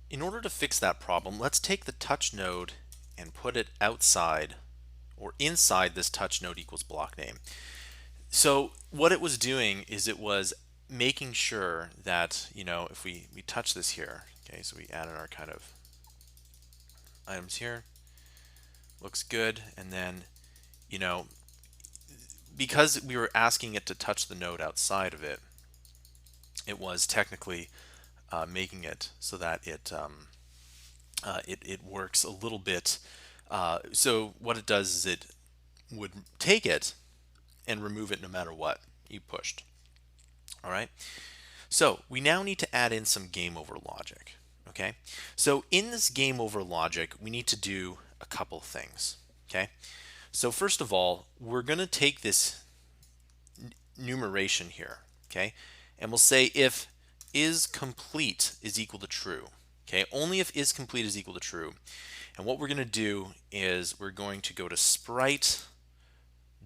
in order to fix that problem, let's take the touch node and put it outside or inside this touch node equals block name. So what it was doing is it was making sure that, if we touch this here, okay, so we added our kind of items here, looks good, and then, you know, because we were asking it to touch the node outside of it, it was technically making it so that it works a little bit. So what it does is it would take it and remove it no matter what you pushed. All right. So we now need to add in some game over logic. Okay. So in this game over logic, we need to do a couple things. Okay. So first of all, we're going to take this numeration here. Okay. And we'll say if is complete is equal to true. Okay. Only if is complete is equal to true. And what we're going to do is we're going to go to sprite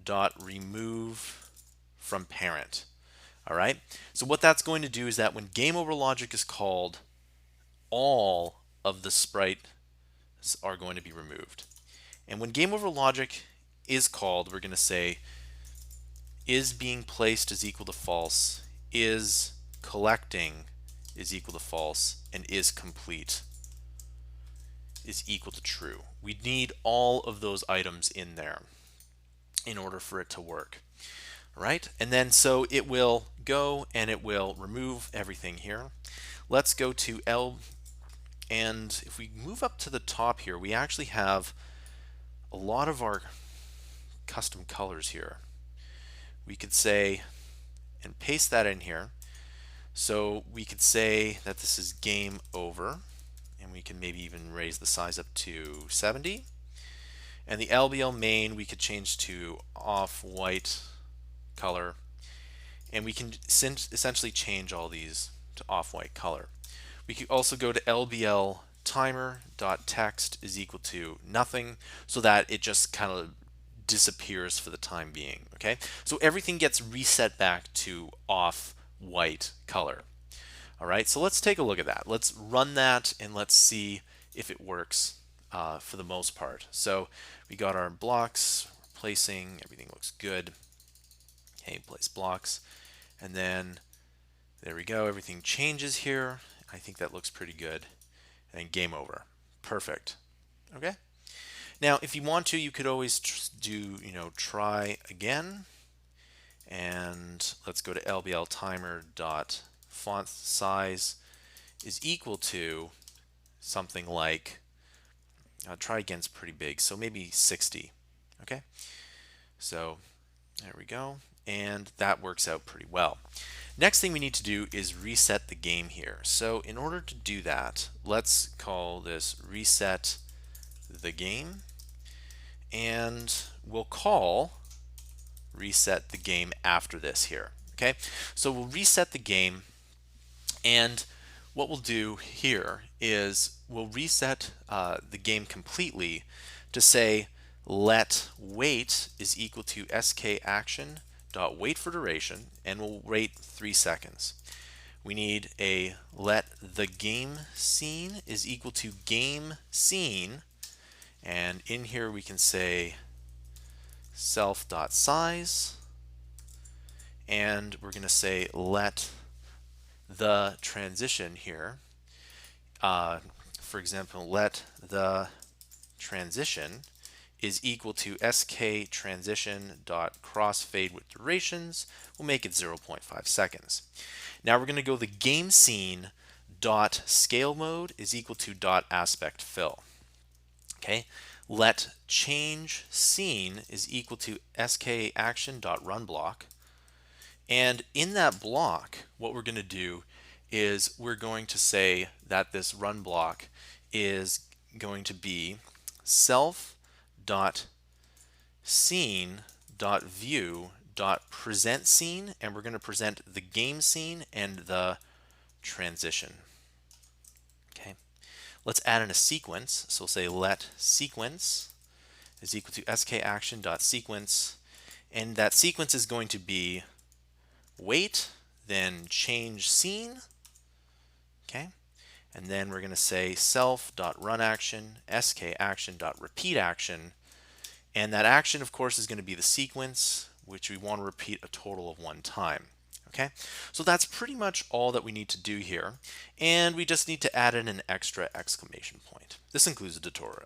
dot remove from parent. All right. So what that's going to do is that when game over logic is called, all of the sprites are going to be removed. And when game over logic is called, we're going to say is being placed is equal to false, is collecting is equal to false, and is complete is equal to true. We need all of those items in there in order for it to work. Right? And then so it will go and it will remove everything here. Let's go to L, and if we move up to the top here, we actually have a lot of our custom colors here. We could say, and paste that in here. So we could say that this is game over, and we can maybe even raise the size up to 70. And the LBL main we could change to off-white color, and we can essentially change all these to off-white color. We could also go to LBL timer.text is equal to nothing, so that it just kind of disappears for the time being. Okay, so everything gets reset back to off-white color. All right, so let's take a look at that. Let's run that and let's see if it works for the most part. So we got our blocks, placing, everything looks good. Okay, place blocks, and then there we go, everything changes here. I think that looks pretty good. And game over. Perfect. Okay. Now if you want to, you could always do, try again, and let's go to LBL timer dot font size is equal to something like, try again's pretty big, so maybe 60. Okay, so there we go, and that works out pretty well. Next thing we need to do is reset the game here. So in order to do that, let's call this reset the game, and we'll call reset the game after this here. Okay, so we'll reset the game, and what we'll do here is we'll reset the game completely to say let wait is equal to skaction dot wait for duration, and we'll wait 3 seconds. We need a let the game scene is equal to game scene, and in here we can say self dot size, and we're going to say let the transition here, for example, let the transition is equal to sk transition dot crossfade with durations. We'll make it 0.5 seconds. Now we're going to go the game scene dot scale mode is equal to dot aspect fill. Okay, let change scene is equal to sk action dot run block, and in that block what we're going to do is we're going to say that this run block is going to be self dot scene dot view dot present scene, and we're going to present the game scene and the transition. Okay, let's add in a sequence. So we'll say let sequence is equal to sk action dot sequence, and that sequence is going to be wait, then change scene. Okay, And then we're going to say self.runAction, skaction.repeatAction. And that action, of course, is going to be the sequence, which we want to repeat a total of 1 time. Okay, so that's pretty much all that we need to do here. And we just need to add in an extra exclamation point. This includes a tutorial.